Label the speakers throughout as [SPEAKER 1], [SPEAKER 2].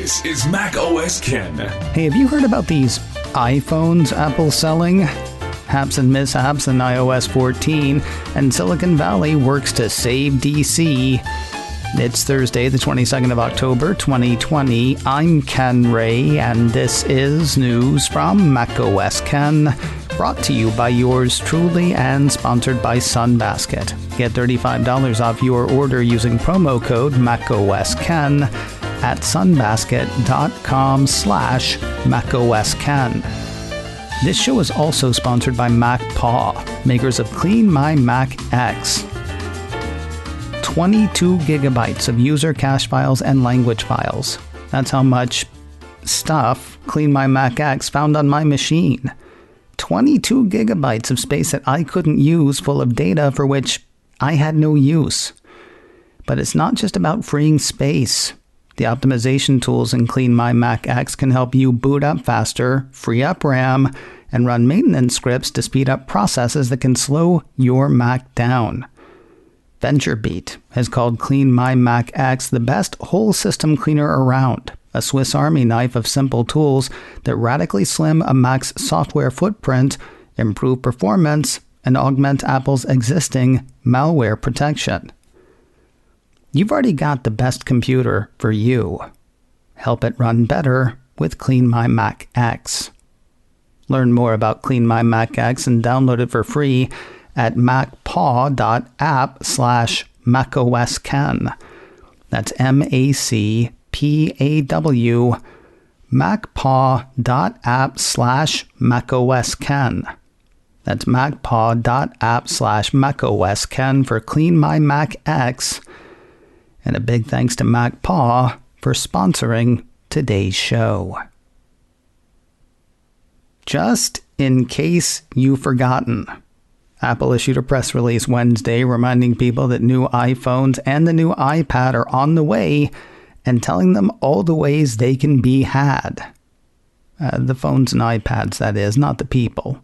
[SPEAKER 1] This is macOS Ken.
[SPEAKER 2] Hey, have you heard about these iPhones Apple's selling? Haps and mishaps in iOS 14, and Silicon Valley works to save DC. It's Thursday, the 22nd of October, 2020. I'm Ken Ray, and this is news from macOS Ken, brought to you by yours truly and sponsored by Sunbasket. Get $35 off your order using promo code macOSKen at sunbasket.com/macOSKen. This show is also sponsored by MacPaw, makers of Clean My Mac X. 22 gigabytes of user cache files and language files. That's how much stuff Clean My Mac X found on my machine. 22 gigabytes of space that I couldn't use, full of data for which I had no use. But it's not just about freeing space. The optimization tools in Clean My Mac X can help you boot up faster, free up RAM, and run maintenance scripts to speed up processes that can slow your Mac down. VentureBeat has called Clean My Mac X the best whole system cleaner around, a Swiss Army knife of simple tools that radically slim a Mac's software footprint, improve performance, and augment Apple's existing malware protection. You've already got the best computer for you. Help it run better with Clean My Mac X. Learn more about Clean My Mac X and download it for free at macpaw.app/macOSKen. That's MACPAW, macpaw.app/macOSKen. That's macpaw.app/macOSKen for Clean My Mac X. And a big thanks to MacPaw for sponsoring today's show. Just in case you've forgotten, Apple issued a press release Wednesday reminding people that new iPhones and the new iPad are on the way and telling them all the ways they can be had. The phones and iPads, that is, not the people.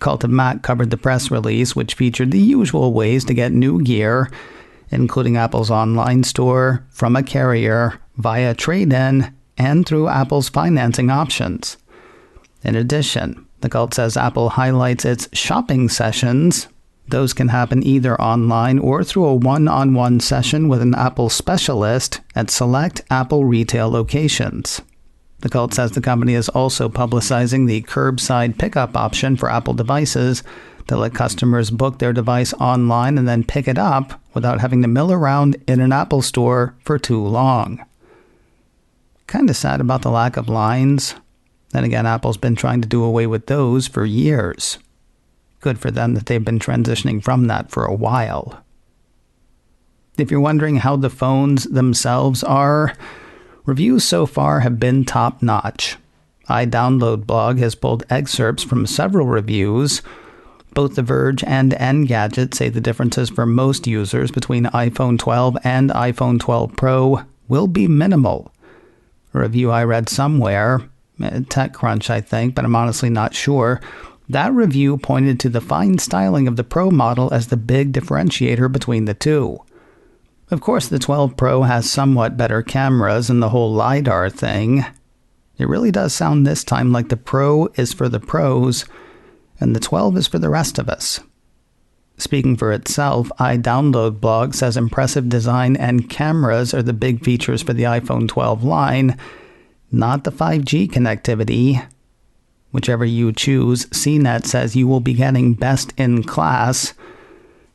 [SPEAKER 2] Cult of Mac covered the press release, which featured the usual ways to get new gear, including Apple's online store, from a carrier, via trade-in, and through Apple's financing options. In addition, the cult says Apple highlights its shopping sessions. Those can happen either online or through a one-on-one session with an Apple specialist at select Apple retail locations. The cult says the company is also publicizing the curbside pickup option for Apple devices that let customers book their device online and then pick it up without having to mill around in an Apple store for too long. Kinda sad about the lack of lines. Then again, Apple's been trying to do away with those for years. Good for them that they've been transitioning from that for a while. If you're wondering how the phones themselves are, reviews so far have been top-notch. iDownloadBlog has pulled excerpts from several reviews. Both The Verge and Engadget say the differences for most users between iPhone 12 and iPhone 12 Pro will be minimal. A review I read somewhere, TechCrunch I think, but I'm honestly not sure, that review pointed to the fine styling of the Pro model as the big differentiator between the two. Of course, the 12 Pro has somewhat better cameras and the whole LiDAR thing. It really does sound this time like the Pro is for the pros, and the 12 is for the rest of us. Speaking for itself, iDownloadBlog says impressive design and cameras are the big features for the iPhone 12 line, not the 5G connectivity. Whichever you choose, CNET says you will be getting best in class.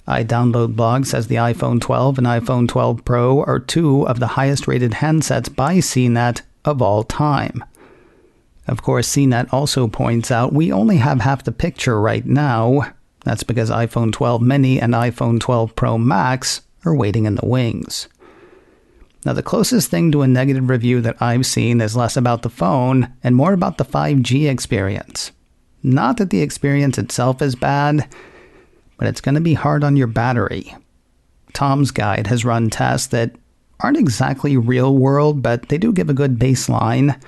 [SPEAKER 2] iDownloadBlog says the iPhone 12 and iPhone 12 Pro are two of the highest rated handsets by CNET of all time. Of course, CNET also points out we only have half the picture right now. That's because iPhone 12 mini and iPhone 12 Pro Max are waiting in the wings. Now, the closest thing to a negative review that I've seen is less about the phone and more about the 5G experience. Not that the experience itself is bad, but it's going to be hard on your battery. Tom's Guide has run tests that aren't exactly real world, but they do give a good baseline.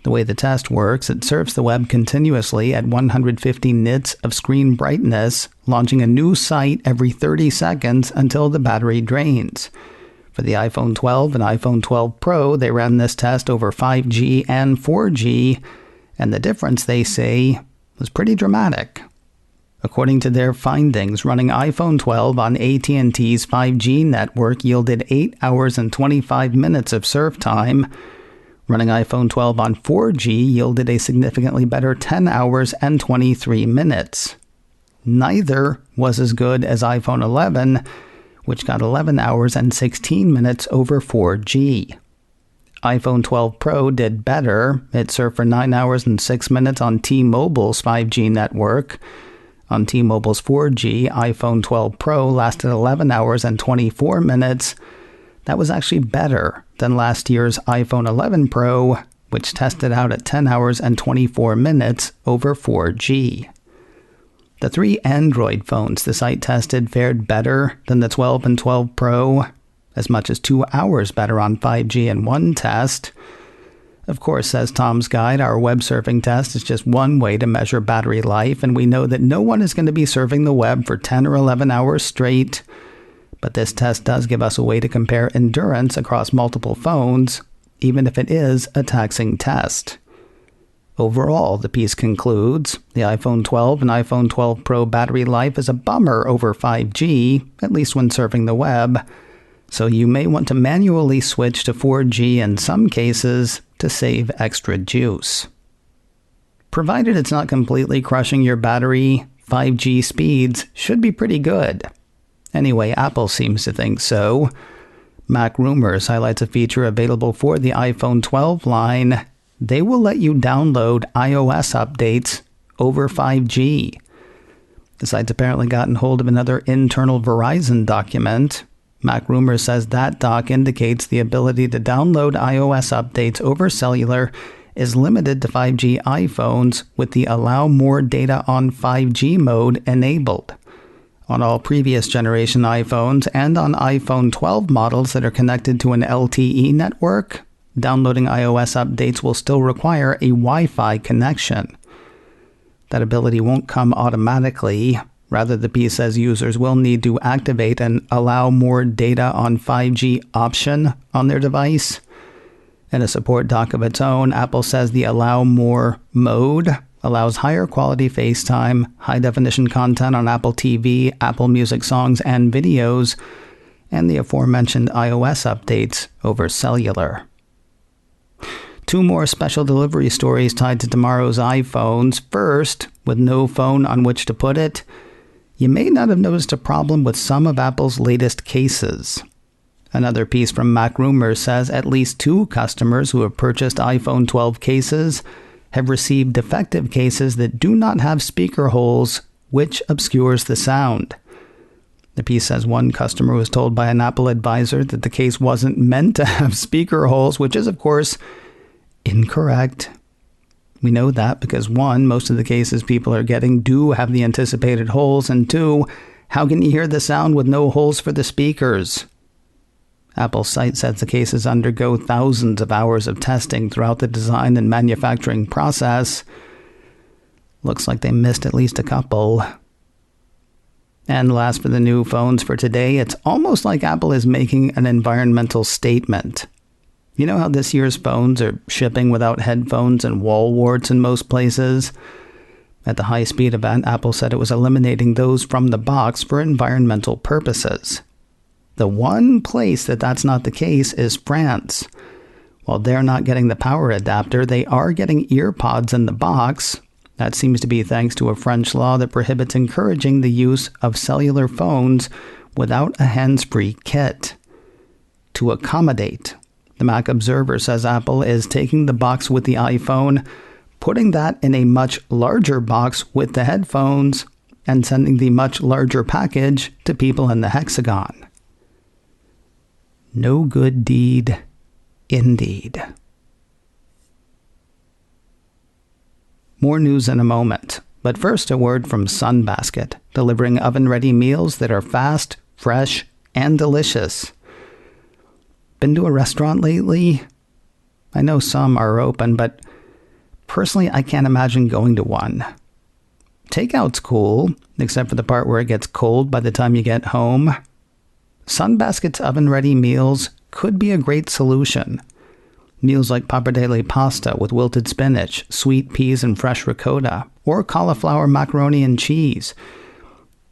[SPEAKER 2] The way the test works, it surfs the web continuously at 150 nits of screen brightness, launching a new site every 30 seconds until the battery drains. For the iPhone 12 and iPhone 12 Pro, they ran this test over 5G and 4G, and the difference, they say, was pretty dramatic. According to their findings, running iPhone 12 on AT&T's 5G network yielded 8 hours and 25 minutes of surf time. Running iPhone 12 on 4G yielded a significantly better 10 hours and 23 minutes. Neither was as good as iPhone 11, which got 11 hours and 16 minutes over 4G. iPhone 12 Pro did better. It surfed for 9 hours and 6 minutes on T-Mobile's 5G network. On T-Mobile's 4G, iPhone 12 Pro lasted 11 hours and 24 minutes. That was actually better than last year's iPhone 11 Pro, which tested out at 10 hours and 24 minutes over 4G. The 3 Android phones the site tested fared better than the 12 and 12 Pro, as much as 2 hours better on 5G in one test. Of course, says Tom's Guide, our web surfing test is just one way to measure battery life, and we know that no one is going to be surfing the web for 10 or 11 hours straight. But this test does give us a way to compare endurance across multiple phones, even if it is a taxing test. Overall, the piece concludes, the iPhone 12 and iPhone 12 Pro battery life is a bummer over 5G, at least when surfing the web, so you may want to manually switch to 4G in some cases to save extra juice. Provided it's not completely crushing your battery, 5G speeds should be pretty good. Anyway, Apple seems to think so. Mac Rumors highlights a feature available for the iPhone 12 line. They will let you download iOS updates over 5G. The site's apparently gotten hold of another internal Verizon document. Mac Rumors says that doc indicates the ability to download iOS updates over cellular is limited to 5G iPhones with the Allow More Data on 5G mode enabled. On all previous generation iPhones and on iPhone 12 models that are connected to an LTE network, downloading iOS updates will still require a Wi-Fi connection. That ability won't come automatically. Rather, the piece says users will need to activate an Allow More Data on 5G option on their device. In a support doc of its own, Apple says the Allow More mode allows higher quality FaceTime, high-definition content on Apple TV, Apple Music songs and videos, and the aforementioned iOS updates over cellular. 2 more special delivery stories tied to tomorrow's iPhones. First, with no phone on which to put it, you may not have noticed a problem with some of Apple's latest cases. Another piece from Mac Rumors says at least 2 customers who have purchased iPhone 12 cases have received defective cases that do not have speaker holes, which obscures the sound. The piece says one customer was told by an Apple advisor that the case wasn't meant to have speaker holes, which is, of course, incorrect. We know that because 1, most of the cases people are getting do have the anticipated holes, and 2, how can you hear the sound with no holes for the speakers? Apple's site says the cases undergo thousands of hours of testing throughout the design and manufacturing process. Looks like they missed at least a couple. And last for the new phones for today, it's almost like Apple is making an environmental statement. You know how this year's phones are shipping without headphones and wall warts in most places? At the high-speed event, Apple said it was eliminating those from the box for environmental purposes. The one place that's not the case is France. While they're not getting the power adapter, they are getting earpods in the box. That seems to be thanks to a French law that prohibits encouraging the use of cellular phones without a hands-free kit. To accommodate, the Mac Observer says Apple is taking the box with the iPhone, putting that in a much larger box with the headphones, and sending the much larger package to people in the hexagon. No good deed, indeed. More news in a moment, but first a word from Sunbasket, delivering oven-ready meals that are fast, fresh, and delicious. Been to a restaurant lately? I know some are open, but personally I can't imagine going to one. Takeout's cool, except for the part where it gets cold by the time you get home. Sunbasket's oven-ready meals could be a great solution. Meals like pappardelle pasta with wilted spinach, sweet peas and fresh ricotta, or cauliflower macaroni and cheese.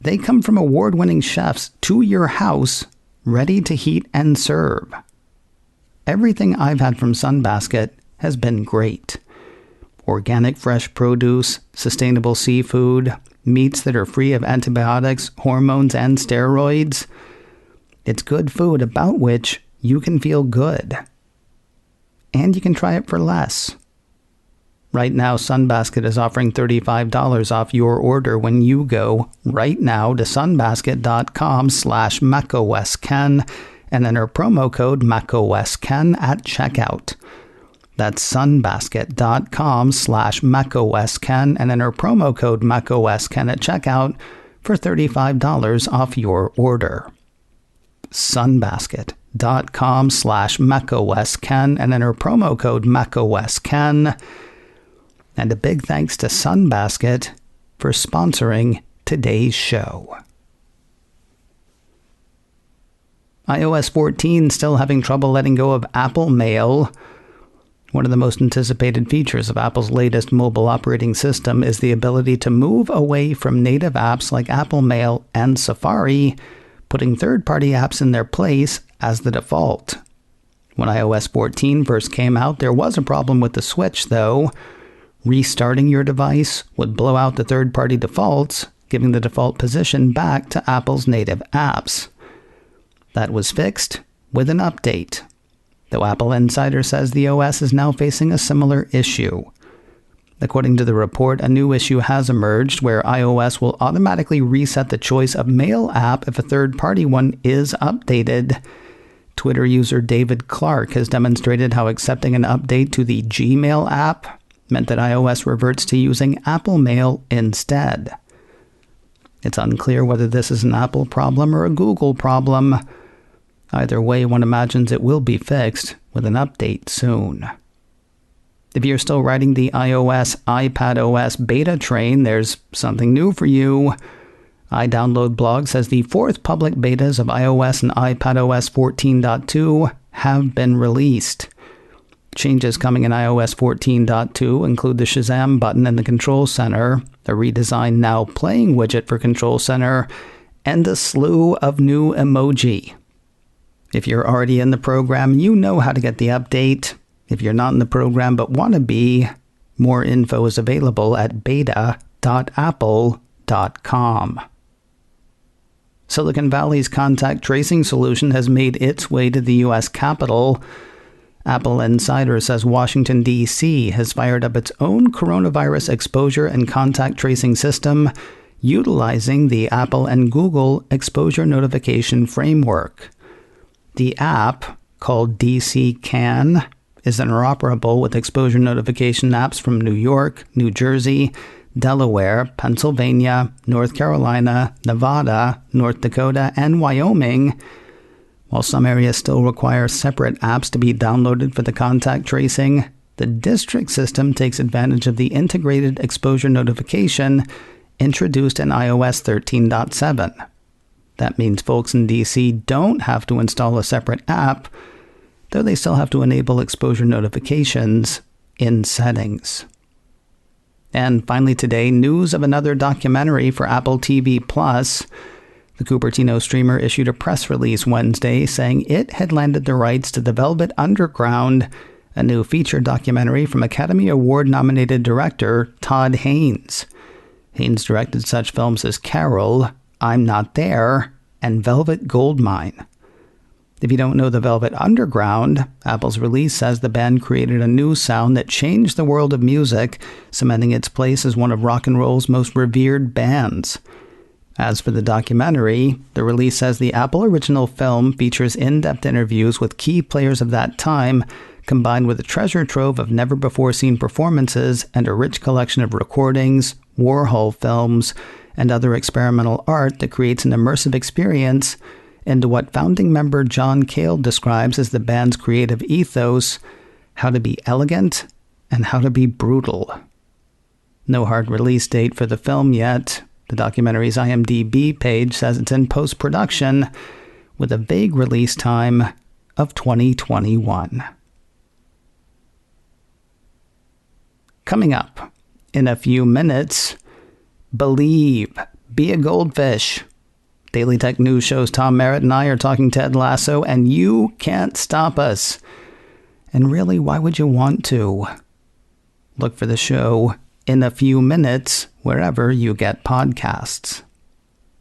[SPEAKER 2] They come from award-winning chefs to your house, ready to heat and serve. Everything I've had from Sunbasket has been great. Organic fresh produce, sustainable seafood, meats that are free of antibiotics, hormones, and steroids. It's good food about which you can feel good. And you can try it for less. Right now, Sunbasket is offering $35 off your order when you go right now to sunbasket.com/macosken and enter promo code macosken at checkout. That's sunbasket.com/macosken and enter promo code macosken at checkout for $35 off your order. sunbasket.com/macosken and enter promo code macosken. And a big thanks to Sunbasket for sponsoring today's show. iOS 14 still having trouble letting go of Apple Mail. One of the most anticipated features of Apple's latest mobile operating system is the ability to move away from native apps like Apple Mail and Safari, putting third-party apps in their place as the default. When iOS 14 first came out, there was a problem with the switch, though. Restarting your device would blow out the third-party defaults, giving the default position back to Apple's native apps. That was fixed with an update, though Apple Insider says the OS is now facing a similar issue. According to the report, a new issue has emerged where iOS will automatically reset the choice of Mail app if a third-party one is updated. Twitter user David Clark has demonstrated how accepting an update to the Gmail app meant that iOS reverts to using Apple Mail instead. It's unclear whether this is an Apple problem or a Google problem. Either way, one imagines it will be fixed with an update soon. If you're still riding the iOS, iPadOS beta train, there's something new for you. iDownloadBlog says the fourth public betas of iOS and iPadOS 14.2 have been released. Changes coming in iOS 14.2 include the Shazam button in the Control Center, a redesigned Now Playing widget for Control Center, and a slew of new emoji. If you're already in the program, you know how to get the update. If you're not in the program but want to be, more info is available at beta.apple.com. Silicon Valley's contact tracing solution has made its way to the U.S. Capitol. Apple Insider says Washington, D.C. has fired up its own coronavirus exposure and contact tracing system, utilizing the Apple and Google exposure notification framework. The app, called DC Can, is interoperable with exposure notification apps from New York, New Jersey, Delaware, Pennsylvania, North Carolina, Nevada, North Dakota, and Wyoming. While some areas still require separate apps to be downloaded for the contact tracing, the district system takes advantage of the integrated exposure notification introduced in iOS 13.7. That means folks in DC don't have to install a separate app, though they still have to enable exposure notifications in settings. And finally today, news of another documentary for Apple TV+. The Cupertino streamer issued a press release Wednesday saying it had landed the rights to The Velvet Underground, a new feature documentary from Academy Award-nominated director Todd Haynes. Haynes directed such films as Carol, I'm Not There, and Velvet Goldmine. If you don't know The Velvet Underground, Apple's release says the band created a new sound that changed the world of music, cementing its place as one of rock and roll's most revered bands. As for the documentary, the release says the Apple original film features in-depth interviews with key players of that time, combined with a treasure trove of never-before-seen performances and a rich collection of recordings, Warhol films, and other experimental art that creates an immersive experience into what founding member John Cale describes as the band's creative ethos, how to be elegant and how to be brutal. No hard release date for the film yet. The documentary's IMDb page says it's in post-production, with a vague release time of 2021. Coming up in a few minutes, Believe, Be a Goldfish. Daily Tech News Show's Tom Merritt and I are talking Ted Lasso, and you can't stop us. And really, why would you want to? Look for the show in a few minutes wherever you get podcasts.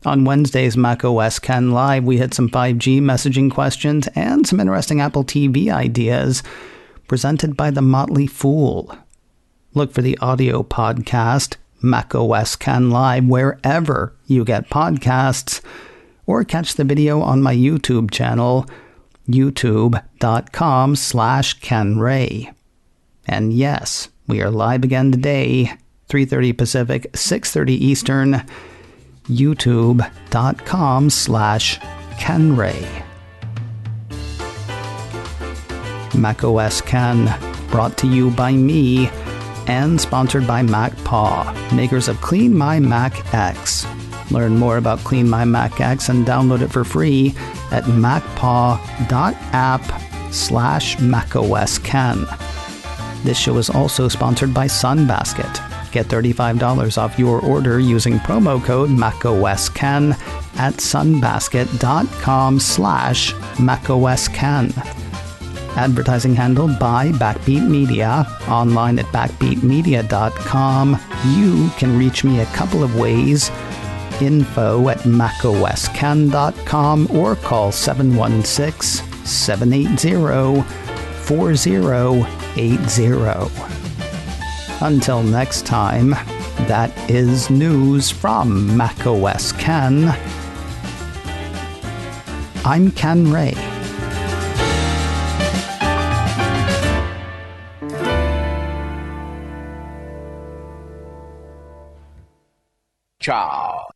[SPEAKER 2] On Wednesday's macOS Ken Live, we hit some 5G messaging questions and some interesting Apple TV ideas presented by the Motley Fool. Look for the audio podcast, macOS Ken Live, wherever you get podcasts, or catch the video on my YouTube channel, youtube.com/KenRay. And yes, we are live again today, 3:30 Pacific, 6:30 Eastern, youtube.com/KenRay. macOS Ken, brought to you by me and sponsored by MacPaw, makers of Clean My Mac X. Learn more about Clean My Mac X and download it for free at macpaw.app/macOSKen. This show is also sponsored by Sunbasket. Get $35 off your order using promo code macOSKen at sunbasket.com/macOSKen. Advertising handled by Backbeat Media, online at backbeatmedia.com. You can reach me a couple of ways. info@macosken.com or call 716-780-4080. Until next time, that is news from macOS Ken. I'm Ken Ray.
[SPEAKER 3] Ciao.